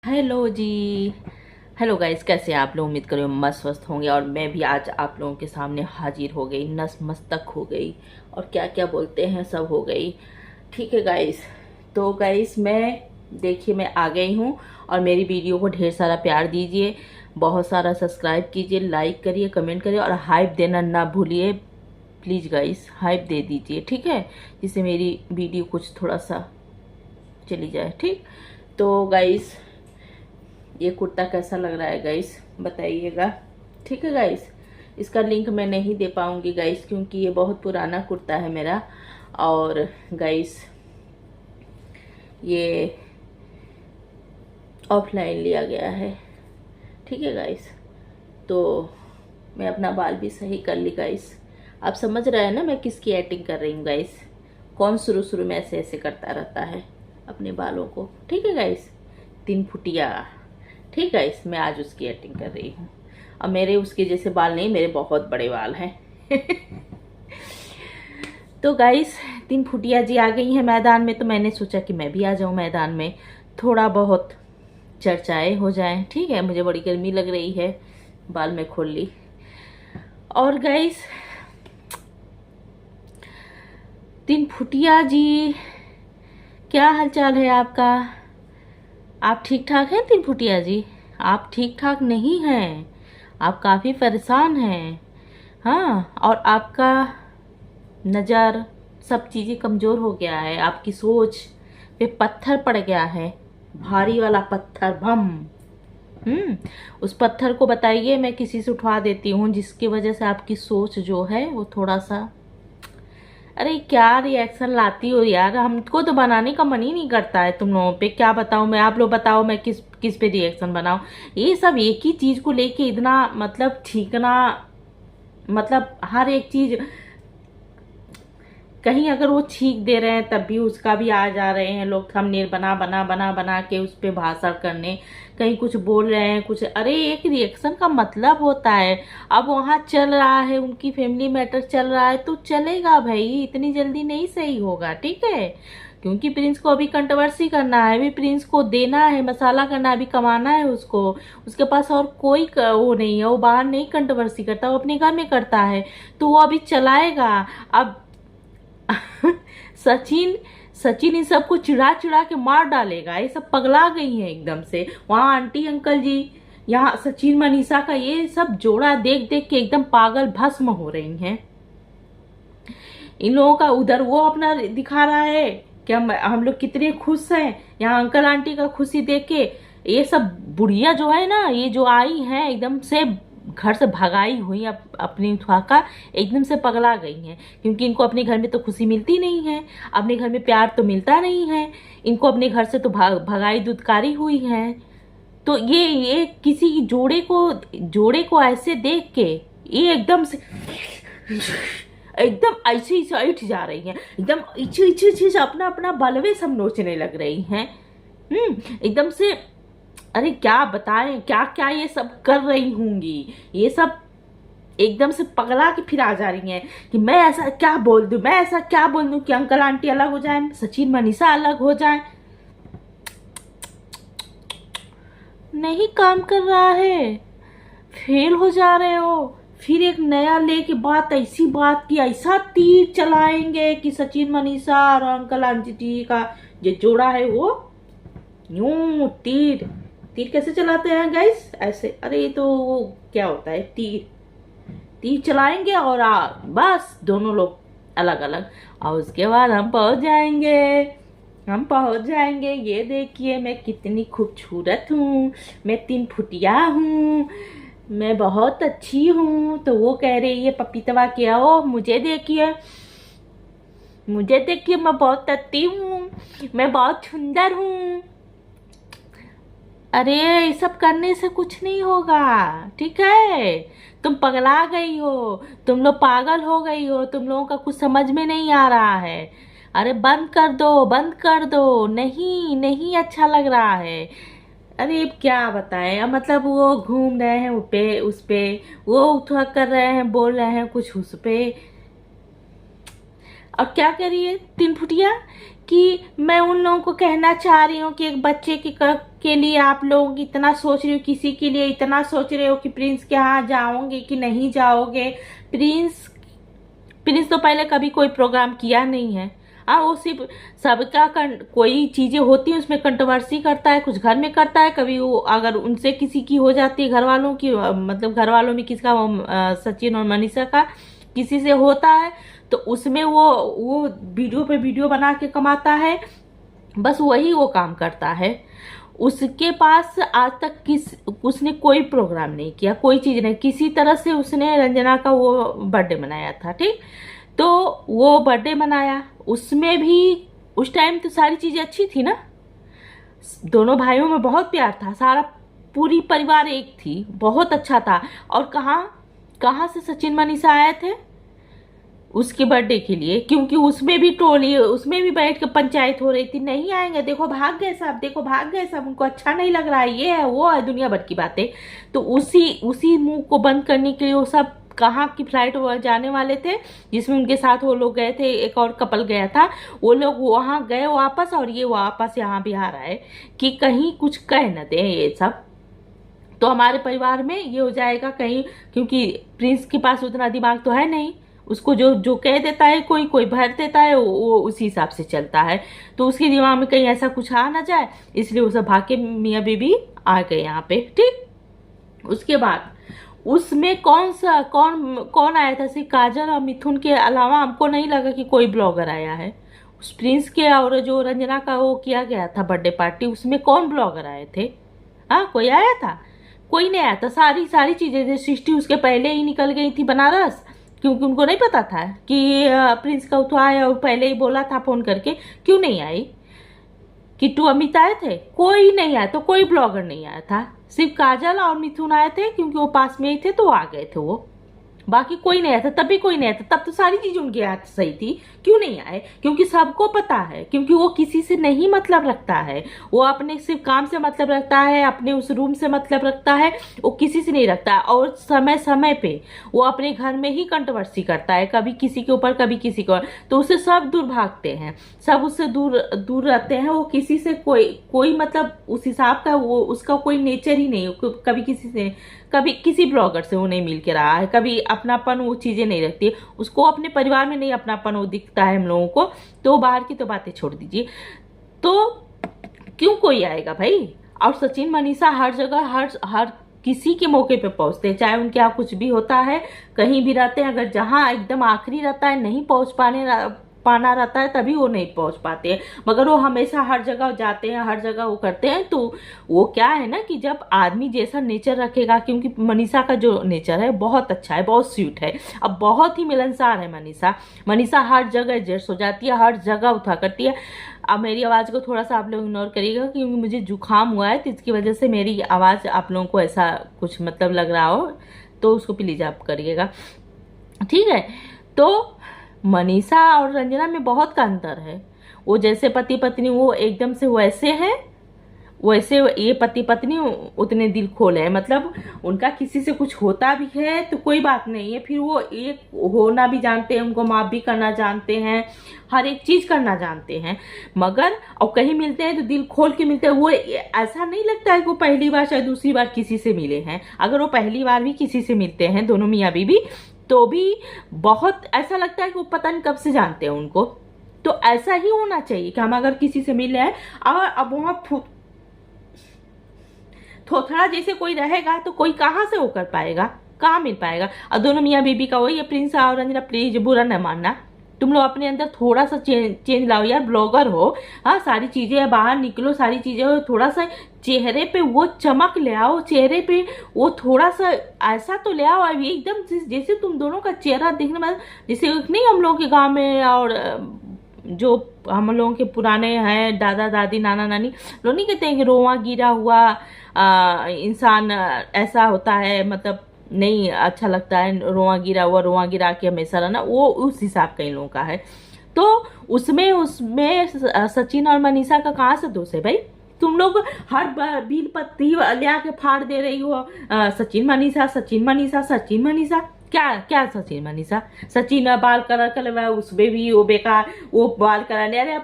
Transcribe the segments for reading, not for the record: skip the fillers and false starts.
Hello जी। Hello guys, कैसे हैं आप लोग? उम्मीद करो मस्त स्वस्थ होंगे। और मैं भी आज आप लोगों के सामने हाजिर हो गई, नस मस्तक हो गई और क्या क्या बोलते हैं सब हो गई। ठीक है गाइस, तो गाइस मैं देखिए मैं आ गई हूँ और मेरी वीडियो को ढेर सारा प्यार दीजिए, बहुत सारा सब्सक्राइब कीजिए, लाइक करिए, कमेंट करिए और हाइप देना ना भूलिए। प्लीज़ गाइस हाइप दे दीजिए, ठीक है, जिससे मेरी वीडियो कुछ थोड़ा सा चली जाए। ठीक, तो गाइस ये कुर्ता कैसा लग रहा है गाइस बताइएगा। ठीक है गाइस, इसका लिंक मैं नहीं दे पाऊंगी गाइस क्योंकि ये बहुत पुराना कुर्ता है मेरा। और गाइस ये ऑफलाइन लिया गया है। ठीक है गाइस, तो मैं अपना बाल भी सही कर ली गाइस। आप समझ रहे हैं ना मैं किसकी एक्टिंग कर रही हूँ गाइस? कौन शुरू शुरू में ऐसे ऐसे करता रहता है अपने बालों को? ठीक है गाइस, 3 फुटिया। ठीक है, मैं आज उसकी एक्टिंग कर रही हूँ। अब मेरे उसके जैसे बाल नहीं, मेरे बहुत बड़े बाल हैं। तो गाइस 3 फुटिया जी आ गई हैं मैदान में, तो मैंने सोचा कि मैं भी आ जाऊं मैदान में, थोड़ा बहुत चर्चाएं हो जाएं। ठीक है, मुझे बड़ी गर्मी लग रही है, बाल में खोल ली। और गाइस 3 फुटिया जी, क्या हालचाल है आपका? आप ठीक ठाक हैं 3 फुटिया जी? आप ठीक ठाक नहीं हैं, आप काफ़ी परेशान हैं। हाँ, और आपका नज़र सब चीज़ें कमज़ोर हो गया है, आपकी सोच पे पत्थर पड़ गया है, भारी वाला पत्थर बम। उस पत्थर को बताइए मैं किसी से उठवा देती हूँ, जिसकी वजह से आपकी सोच जो है वो थोड़ा सा। अरे क्या रिएक्शन लाती हो यार, हमको तो बनाने का मन ही नहीं करता है तुम लोगों पे। क्या बताऊं मैं, आप लोग बताओ मैं किस किस पे रिएक्शन बनाऊं? ये सब एक ही चीज को लेके इतना मतलब ठीकना, मतलब हर एक चीज, कहीं अगर वो छींक दे रहे हैं तब भी उसका भी आ जा रहे हैं लोग थंबनेल बना बना बना बना के उस पे भाषण करने। कहीं कुछ बोल रहे हैं कुछ, अरे एक रिएक्शन का मतलब होता है। अब वहाँ चल रहा है, उनकी फैमिली मैटर चल रहा है तो चलेगा भाई, इतनी जल्दी नहीं सही होगा। ठीक है, क्योंकि प्रिंस को अभी कंट्रोवर्सी करना है, अभी प्रिंस को देना है, मसाला करना है, अभी कमाना है उसको। उसके पास और कोई वो नहीं है, वो बाहर नहीं कंट्रोवर्सी करता, वो अपने घर में करता है, तो वो अभी चलाएगा। अब सचिन सचिन इन सबको चिढ़ा चिढ़ा के मार डालेगा, ये सब पगला गई हैं एकदम से। वहाँ आंटी अंकल जी, यहाँ सचिन मनीषा का ये सब जोड़ा देख देख के एकदम पागल भस्म हो रही हैं। इन लोगों का उधर वो अपना दिखा रहा है कि हम लोग कितने खुश हैं, यहाँ अंकल आंटी का खुशी देख के। ये सब बुढ़िया जो है ना, ये जो आई हैं एकदम से घर से भगाई हुई अपनी का एकदम से पगला गई हैं, क्योंकि इनको अपने घर में तो खुशी मिलती नहीं है, अपने घर में प्यार तो मिलता नहीं है, इनको अपने घर से तो भगाई दुत्कारी हुई है। तो ये किसी जोड़े को ऐसे देख के ये एकदम से एकदम ऐसे ही उठ जा रही हैं, एकदम इच्छे इच्छे इच्छे से अपना अपना बलवे सब नोचने लग रही हैं। एकदम से, अरे क्या बताएं क्या क्या ये सब कर रही होंगी, ये सब एकदम से पगला के फिर आ जा रही हैं कि मैं ऐसा क्या बोल दूं, मैं ऐसा क्या बोल दूं कि अंकल आंटी अलग हो जाए, सचिन मनीषा अलग हो जाए। नहीं काम कर रहा है, फेल हो जा रहे हो, फिर एक नया लेके बात, ऐसी बात की ऐसा तीर चलाएंगे कि सचिन मनीषा और अंकल आंटी का जो जोड़ा है वो यूं तीर तीर कैसे चलाते हैं गाइस ऐसे, अरे ये तो वो क्या होता है, तीर तीर चलाएंगे और बस दोनों लोग अलग अलग। और उसके बाद हम पहुंच जाएंगे, ये देखिए मैं कितनी खूबसूरत हूँ, मैं 3 फुटिया हूँ, मैं बहुत अच्छी हूँ। तो वो कह रही है पपीतवा के, ओ मुझे देखिए मैं बहुत अच्छी हूँ, मैं बहुत सुंदर हूँ। अरे ये सब करने से कुछ नहीं होगा, ठीक है? तुम पगला गई हो, तुम लोग पागल हो गई हो, तुम लोगों का कुछ समझ में नहीं आ रहा है। अरे बंद कर दो, बंद कर दो, नहीं नहीं अच्छा लग रहा है। अरे अब क्या बताएं, अब मतलब वो घूम रहे हैं उस पे वो थोड़ा कर रहे हैं, बोल रहे हैं कुछ उस पे। और क्या कह रही है 3 फुटिया कि मैं उन लोगों को कहना चाह रही हूँ कि एक बच्चे के लिए आप लोग इतना सोच रहे हो, किसी के लिए इतना सोच रहे हो कि प्रिंस के यहाँ जाओगे कि नहीं जाओगे। प्रिंस प्रिंस तो पहले कभी कोई प्रोग्राम किया नहीं है। हाँ, वो सिर्फ सबका कोई चीजें होती है उसमें कंट्रोवर्सी करता है, कुछ घर में करता है, कभी वो अगर उनसे किसी की हो जाती है घर वालों की, मतलब घर वालों में किसका, सचिन और मनीषा का किसी से होता है तो उसमें वो वीडियो पे वीडियो बना के कमाता है, बस वही वो काम करता है। उसके पास आज तक उसने कोई प्रोग्राम नहीं किया, कोई चीज नहीं, किसी तरह से उसने रंजना का वो बर्थडे मनाया था, ठीक। तो वो बर्थडे मनाया, उसमें भी उस टाइम तो सारी चीजें अच्छी थी ना, दोनों भाइयों में बहुत प्यार था, सारा पूरी परिवार एक थी, बहुत अच्छा था। और कहाँ से सचिन मनीषा आए थे उसके बर्थडे के लिए, क्योंकि उसमें भी टोली, उसमें भी बैठ के पंचायत हो रही थी, नहीं आएंगे, देखो भाग गए सब, देखो भाग गए सब, उनको अच्छा नहीं लग रहा है, ये है वो है, दुनिया भर की बातें। तो उसी मुंह को बंद करने के लिए वो सब कहाँ की फ्लाइट जाने वाले थे, जिसमें उनके साथ वो लोग गए थे, एक और कपल गया था, वो लोग वहां गए वापस, और ये वापस यहाँ बिहार आए कि कहीं कुछ कह न दे ये सब। तो हमारे परिवार में ये हो जाएगा कहीं, क्योंकि प्रिंस के पास उतना दिमाग तो है नहीं, उसको जो जो कह देता है कोई भर देता है, वो उसी हिसाब से चलता है। तो उसके दिमाग में कहीं ऐसा कुछ आ ना जाए, इसलिए वो सब भाग के मियाँ बीबी आ गए यहाँ पे, ठीक। उसके बाद उसमें कौन आया था, सिर्फ काजल और मिथुन के अलावा हमको नहीं लगा कि कोई ब्लॉगर आया है। उस प्रिंस के और जो रंजना का वो किया गया था बर्थडे पार्टी, उसमें कौन ब्लॉगर आए थे? हाँ, कोई आया था? कोई नहीं आया था। सारी चीजें थी, सृष्टि उसके पहले ही निकल गई थी बनारस, क्योंकि उनको नहीं पता था कि प्रिंस का उठवा है, और पहले ही बोला था फोन करके, क्यों नहीं आई? किट्टू अमित आए थे? कोई नहीं आया, तो कोई ब्लॉगर नहीं आया था, सिर्फ काजल और मिथुन आए थे, क्योंकि वो पास में ही थे तो आ गए थे वो, बाकी कोई नहीं आया था। तब भी कोई नहीं आया था, तब तो सारी चीज उनके हाथ सही थी, क्यों नहीं आए? क्योंकि सबको पता है, क्योंकि वो किसी से नहीं मतलब रखता है, वो अपने सिर्फ काम से मतलब रखता है, अपने उस रूम से मतलब रखता है, वो किसी से नहीं रखता। और समय समय पे वो अपने घर में ही कंट्रोवर्सी करता है, कभी किसी के ऊपर कभी किसी के ऊपर, तो उससे सब दूर भागते हैं, सब उससे दूर दूर रहते हैं। वो किसी से कोई मतलब उस हिसाब का वो उसका कोई नेचर ही नहीं, कभी किसी से, कभी किसी ब्लॉगर से वो नहीं मिल के रहा है, कभी अपनापन वो चीजें नहीं रखती, उसको अपने परिवार में नहीं अपनापन वो दिखता है हम लोगों को। तो बाहर की तो बातें छोड़ दीजिए, तो क्यों कोई आएगा भाई? और सचिन मनीषा हर जगह हर किसी के मौके पे पहुंचते हैं, चाहे उनके यहाँ कुछ भी होता है, कहीं भी रहते हैं, अगर जहां एकदम आखिरी रहता है, नहीं पहुंच पाना रहता है, तभी वो नहीं पहुंच पाते हैं, मगर वो हमेशा हर जगह जाते हैं, हर जगह वो करते हैं। तो वो क्या है ना कि जब आदमी जैसा नेचर रखेगा, क्योंकि मनीषा का जो नेचर है बहुत अच्छा है, बहुत स्वीट है, अब बहुत ही मिलनसार है मनीषा हर जगह एडजस्ट हो जाती है, हर जगह उठा करती है। अब मेरी आवाज़ को थोड़ा सा आप लोग इग्नोर करिएगा, क्योंकि मुझे जुकाम हुआ है, तो इसकी वजह से मेरी आवाज़ आप लोगों को ऐसा कुछ मतलब लग रहा हो, तो उसको प्लीज आप करिएगा, ठीक है। तो मनीषा और रंजना में बहुत का अंतर है, वो जैसे पति पत्नी वो एकदम से वैसे है, वैसे ये पति पत्नी उतने दिल खोले हैं, मतलब उनका किसी से कुछ होता भी है तो कोई बात नहीं है, फिर वो एक होना भी जानते हैं, उनको माफ भी करना जानते हैं, हर एक चीज करना जानते हैं, मगर और कहीं मिलते हैं तो दिल खोल के मिलते हैं। वो ऐसा नहीं लगता है कि वो पहली बार शायद दूसरी बार किसी से मिले हैं, अगर वो पहली बार भी किसी से मिलते हैं दोनों मियाँ बीवी, तो भी बहुत ऐसा लगता है कि वो पता नहीं कब से जानते हैं उनको। तो ऐसा ही होना चाहिए कि हम अगर किसी से मिले हैं, और अब वहाँ थोड़ा जैसे कोई रहेगा तो कोई कहाँ से वो कर पाएगा, कहाँ मिल पाएगा। और दोनों मियाँ बीबी का वही है, प्रिंस और रंजना, प्लीज बुरा न मानना, तुम लोग अपने अंदर थोड़ा सा चेंज लाओ यार, ब्लॉगर हो, हाँ, सारी चीजें बाहर निकलो, सारी चीजें हो, थोड़ा सा चेहरे पे वो चमक ले आओ, चेहरे पे वो थोड़ा सा ऐसा तो ले आओ, अभी एकदम जैसे तुम दोनों का चेहरा देखने में जैसे नहीं, हम लोग के गांव में और जो हम लोगों के पुराने हैं दादा दादी नाना नानी लोग नहीं कहते हैं कि रोआ गिरा हुआ इंसान ऐसा होता है, मतलब नहीं अच्छा लगता है, रोआ गिरा के हमेशा रहना, वो उस हिसाब का इन लोगों का है। तो उसमें सचिन और मनीषा का कहाँ से दोष है भाई? तुम लोग हर बिल पत्ती ले आके फाड़ दे रही हो, सचिन मनीषा सचिन मनीषा सचिन मनीषा, क्या क्या सचिन मनीषा, सचिन बाल कलर करवा उसमें भी वो बेकार वो बाल कराने, अरे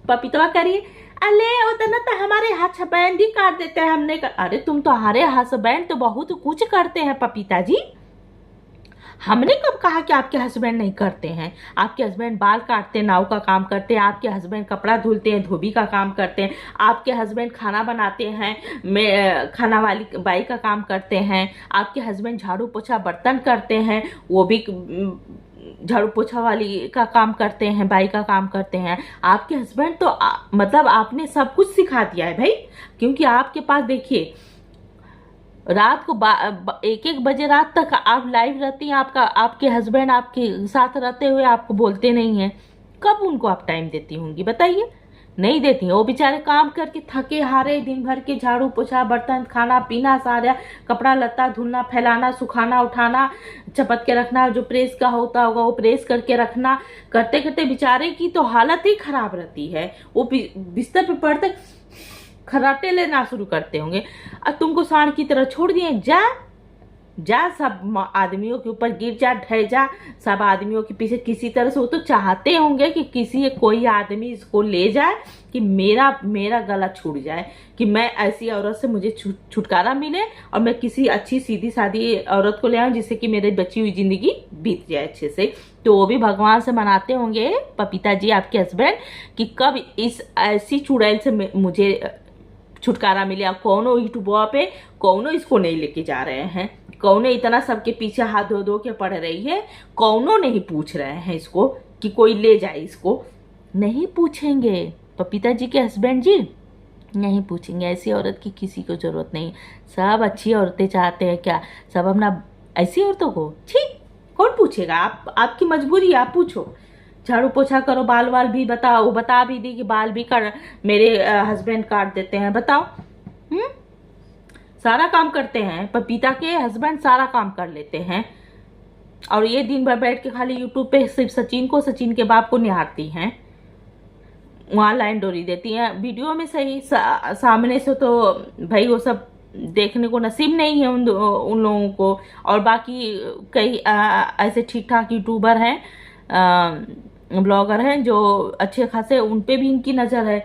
पपीतवा करिए, अले उतना तो हमारे हस्बैंड ही काट देते हैं, हमने अरे तुम तो हमारे हस्बैंड तो बहुत कुछ करते हैं पपीता जी, हमने कब कहा कि आपके हस्बैंड नहीं करते हैं? आपके हस्बैंड बाल काटते हैं, नाव का काम करते हैं, आपके हस्बैंड कपड़ा धुलते हैं, धोबी का काम करते हैं, आपके हस्बैंड खाना बनाते हैं, खाना वाली बाई का काम करते हैं, आपके हस्बैंड झाड़ू पोछा बर्तन करते हैं, वो भी झाड़ू पोछा वाली का काम करते हैं, बाई का काम करते हैं। आपके हस्बैंड तो मतलब आपने सब कुछ सिखा दिया है भाई, क्योंकि आपके पास देखिए रात को 1-1 बजे रात तक आप लाइव रहती हैं, आपके हस्बैंड आपके साथ रहते हुए आपको बोलते नहीं हैं, कब उनको आप टाइम देती होंगी बताइए? नहीं देती हैं, वो बेचारे काम करके थके हारे दिन भर के झाड़ू पोछा बर्तन खाना पीना सारा कपड़ा लत्ता धुलना फैलाना सुखाना उठाना चपत के रखना, जो प्रेस का होता होगा वो प्रेस करके रखना, करते करते बेचारे की तो हालत ही खराब रहती है, वो बिस्तर पे पड़ते खर्राटे लेना शुरू करते होंगे। अब तुमको सांड की तरह छोड़ दिए, जा जा सब आदमियों के ऊपर गिर जा ढह जा, सब आदमियों के पीछे किसी तरह से वो तो चाहते होंगे कि कोई आदमी इसको ले जाए कि मेरा गला छूट जाए, कि मैं ऐसी औरत से मुझे छुटकारा मिले और मैं किसी अच्छी सीधी सादी औरत को ले आऊं जिससे कि मेरी बची हुई जिंदगी बीत जाए अच्छे से। तो वो भी भगवान से मनाते होंगे पपीता जी आपके हस्बैंड कि कब इस ऐसी चुड़ैल से मुझे छुटकारा मिले। अब कौनो यूट्यूब पे कौनो इसको नहीं लेके जा रहे हैं, कौनो इतना सबके पीछे हाथ धो धो के पड़ रही है, कौनो नहीं पूछ रहे हैं इसको कि कोई ले जाए इसको, नहीं पूछेंगे पपीता जी के हस्बैंड जी, नहीं पूछेंगे। ऐसी औरत की किसी को जरूरत नहीं, सब अच्छी औरतें चाहते हैं क्या, सब अपना ऐसी औरतों को ठीक कौन पूछेगा? आपकी मजबूरी, आप पूछो। झाड़ू पोछा करो, बाल वाल भी बताओ, वो बता भी दी कि बाल भी मेरे हस्बैंड काट देते हैं, बताओ। सारा काम करते हैं, पपीता के हस्बैंड सारा काम कर लेते हैं, और ये दिन भर बैठ के खाली यूट्यूब पे सिर्फ सचिन के बाप को निहारती हैं, वहाँ लाइन डोरी देती हैं वीडियो में। सही सामने से तो भाई वो सब देखने को नसीब नहीं है उन लोगों को। और बाकी कई ऐसे ठीक ठाक यूट्यूबर हैं, ब्लॉगर हैं जो अच्छे खासे, उन पे भी इनकी नज़र है,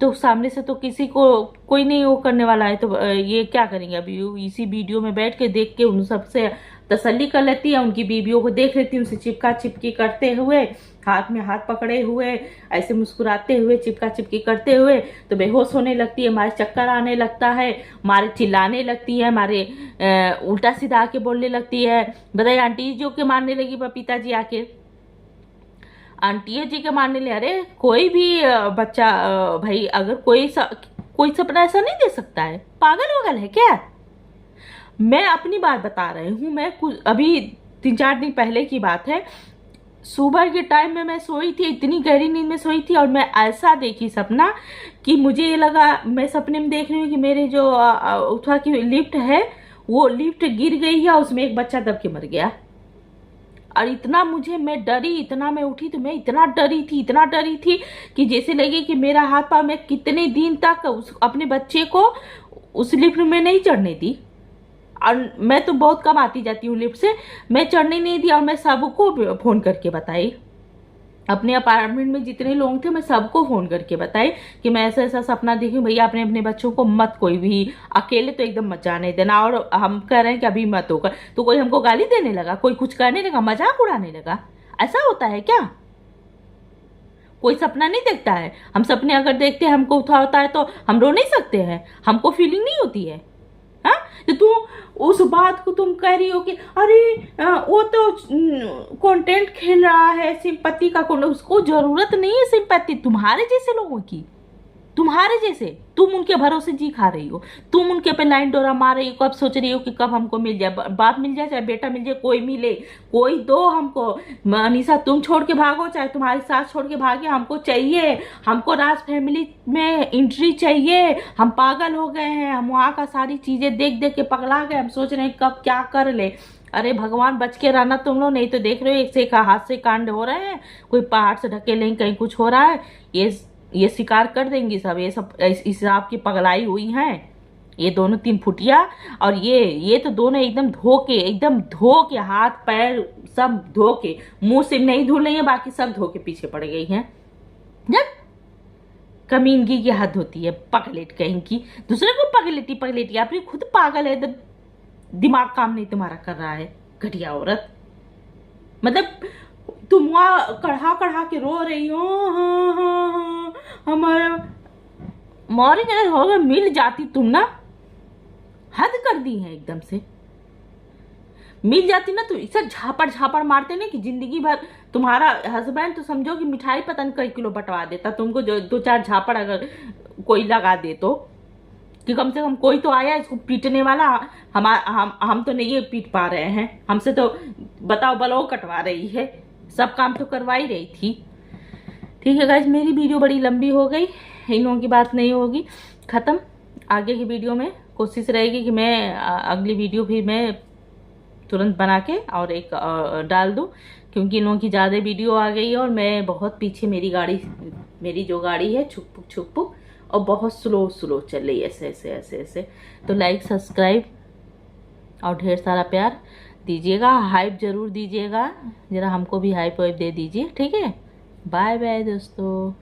तो सामने से तो किसी को कोई नहीं वो करने वाला है, तो ये क्या करेंगे? अभी इसी वीडियो में बैठ के देख के उन सबसे तसल्ली कर लेती है, उनकी बीवियों को देख लेती है, उनसे चिपका चिपकी करते हुए, हाथ में हाथ पकड़े हुए ऐसे मुस्कुराते हुए चिपका चिपकी करते हुए, तो बेहोश होने लगती है, मारे चक्कर आने लगता है, मारे चिल्लाने लगती है, मारे उल्टा सीधा आके बोलने लगती है। बताइए आंटी जो के मारने लगी पपीता जी आके, आंटी जी के मारने ले। अरे कोई भी बच्चा भाई अगर कोई सपना ऐसा नहीं दे सकता है, पागल वगल है क्या? मैं अपनी बात बता रही हूँ, मैं कुछ अभी 3-4 दिन पहले की बात है, सुबह के टाइम में मैं सोई थी, इतनी गहरी नींद में सोई थी, और मैं ऐसा देखी सपना कि मुझे ये लगा, मैं सपने में देख रही हूँ कि मेरे जो उठा की लिफ्ट है वो लिफ्ट गिर गई है, उसमें एक बच्चा दब के मर गया। और इतना मैं डरी, इतना मैं उठी तो मैं इतना डरी थी कि जैसे लगे कि मेरा हाथ पाँव, मैं कितने दिन तक अपने बच्चे को उस लिफ्ट में नहीं चढ़ने दी। और मैं तो बहुत कम आती जाती हूँ लिफ्ट से, मैं चढ़ने नहीं दी, और मैं सबको फ़ोन करके बताई, अपने अपार्टमेंट में जितने लोग थे मैं सबको फ़ोन करके बताई कि मैं ऐसा ऐसा सपना देखी, भैया अपने बच्चों को मत कोई भी अकेले तो एकदम मत जाने देना। और हम कह रहे हैं कि अभी मत होगा, तो कोई हमको गाली देने लगा, कोई कुछ करने लगा, मजाक उड़ाने लगा। ऐसा होता है क्या? कोई सपना नहीं देखता है? हम सपने अगर देखते हैं, हमको उठा होता है तो हम रो नहीं सकते हैं? हमको फीलिंग नहीं होती है? हाँ, तो तुम उस बात को तुम कह रही हो कि अरे वो तो कंटेंट खेल रहा है, सिंपैथी का उसको जरूरत नहीं है सिंपैथी तुम्हारे जैसे लोगों की, तुम्हारे जैसे, तुम उनके भरोसे जी खा रही हो, तुम उनके पे लाइन डोरा मार रही हो, कब सोच रही हो कि कब हमको मिल जाए, बाप मिल जाए चाहे बेटा मिल जाए, कोई मिले, कोई दो हमको। मनीषा तुम छोड़ के भागो चाहे तुम्हारी सास छोड़ के भागे, हमको चाहिए, हमको राज फैमिली में एंट्री चाहिए। हम पागल हो गए हैं, हम वहाँ का सारी चीजें देख देख के पगला गए, हम सोच रहे हैं कब क्या कर ले। अरे भगवान बच के रहना तुम लोग, नहीं तो देख रहे हो एक से एक हाथ से कांड हो रहे हैं, कोई पहाड़ से ढके नहीं, कहीं कुछ हो रहा है, ये शिकार कर देंगी सब, ये सब इस आपकी पगलाई हुई हैं। ये दोनों 3 फुटिया और ये तो दोनों एकदम धो के हाथ पैर सब धो के, मुंह से नहीं धुल रही है, बाकी सब धो के पीछे पड़ गई हैं। जब कमीनगी की हद होती है, पगलेट कहीं की, दूसरे को पगलेटी आप खुद पागल है, दिमाग काम नहीं तुम्हारा कर रहा है, घटिया औरत। मतलब तुम वहां कढ़ा के रो रही हो, हाँ हाँ हाँ हमारा मॉर्निंग हो गया, मिल जाती तुम ना, हद कर दी है एकदम से। मिल जाती ना तो इसे झापड़ मारते ना कि जिंदगी भर तुम्हारा हस्बैंड तो समझो कि मिठाई पता नहीं कई किलो बंटवा देता तुमको, जो 2-4 झापड़ अगर कोई लगा दे तो, कि कम से कम कोई तो आया इसको पीटने वाला। हम तो नहीं ये पीट पा रहे हैं, हमसे तो बताओ बलो कटवा रही है, सब काम तो करवा ही रही थी। ठीक है गाइस, मेरी वीडियो बड़ी लंबी हो गई, इन लोगों की बात नहीं होगी, खत्म। आगे की वीडियो में कोशिश रहेगी कि मैं अगली वीडियो भी मैं तुरंत बना के और एक डाल दूं, क्योंकि इन लोगों की ज़्यादा वीडियो आ गई है और मैं बहुत पीछे, मेरी जो गाड़ी है छुक पुक और बहुत स्लो चल रही है, ऐसे। तो लाइक सब्सक्राइब और ढेर सारा प्यार दीजिएगा, हाइप जरूर दीजिएगा, जरा हमको भी हाइप वाइप दे दीजिए, ठीक है। बाय बाय दोस्तों।